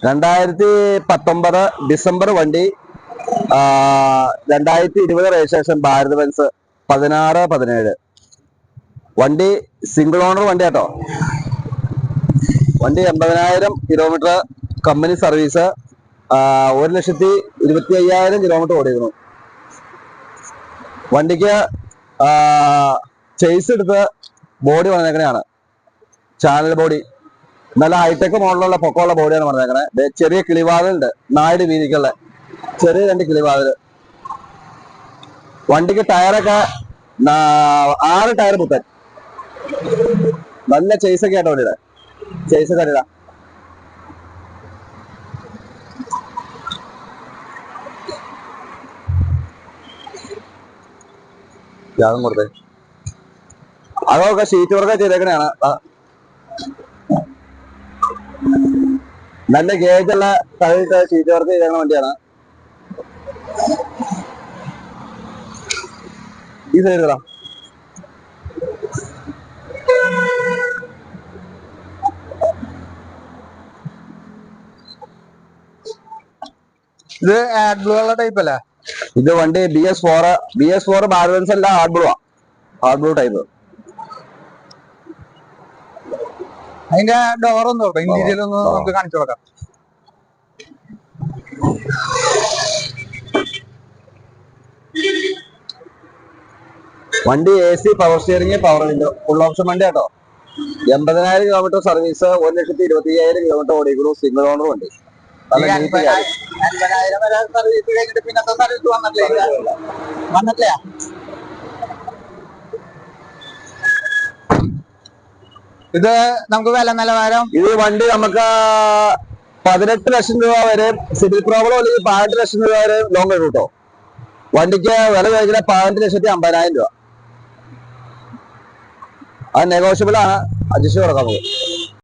2019 December വണ്ടി, 2020 registration, Bharat Benz 16-17. വണ്ടി single owner വണ്ടി കേട്ടോ. വണ്ടി 80,000 കിലോമീറ്റർ കമ്പനി സർവീസ്, 1,25,000 കിലോമീറ്റർ ഓടിയിരുന്നു. വണ്ടിക്ക് ചേസ് എടുത്ത് ബോഡി വന്നേക്കണെയാണ്, ചാനൽ ബോഡി. നല്ല ഹൈടെക് മോഡലുള്ള പൊക്കമുള്ള ബോഡിയാണ് പറഞ്ഞേക്കണേ. ചെറിയ കിളിവാതിലുണ്ട്, 4 വീതിക്കുള്ള ചെറിയ 2 കിളിവാതില്. വണ്ടിക്ക് ടയറൊക്കെ 6 ടയർ പുത്തൻ. നല്ല ചേസൊക്കെ ആട്ടോ വണ്ടിയുടെ. ചേസൊക്കെ അറിയാം. യാതും കൊടുത്തേ. അതൊക്കെ ഷീറ്റ് വർക്ക് ചെയ്തേക്കണെയാണ്. നല്ല ഗേജുള്ള തഴയിട്ട് ഷീറ്റ് വർക്ക് ചെയ്തേക്കണ വണ്ടിയാണ്. ഈ സൈഡ് ഇടാം. ഇത് ആഡ് ബ്ലൂ ഉള്ള ടൈപ്പ് അല്ലേ? ഇത് വണ്ടി BS4 ഭാരത് ബെൻസ് അല്ല, hard blue. Hard blue type. അതിന്റെ ഡോർ ഒന്ന് നോക്കാം, ഇന്റീരിയൽ ഒന്ന് നമുക്ക് കാണിച്ചു കൊടുക്കാം. വണ്ടി AC, power steering, power window, full option വണ്ടി കേട്ടോ. 80,000 കിലോമീറ്റർ സർവീസ്, 1,25,000 കിലോമീറ്റർ ഓടിക്കുന്നു. സിംഗിൾ ഓണർ വണ്ടി. 50,000 വരെ സർവീസ് കഴിഞ്ഞിട്ട് പിന്നത്തെ സർവീസ് വന്നിട്ടില്ല. ഇത് നമുക്ക് വില നിലവാരം, ഇത് വണ്ടി നമുക്ക് 18 ലക്ഷം രൂപ വരെ സിവിൽ പ്രോബ്ലം അല്ലെങ്കിൽ 18 ലക്ഷം രൂപ വരെ ലോൺ കിട്ടും കേട്ടോ. വണ്ടിക്ക് വില ചോദിക്കുന്നത് 18,50,000 രൂപ. അത് നെഗോഷ്യബിൾ ആണ്, അഡ്ജസ്റ്റ് കൊടുക്കാം നമുക്ക്.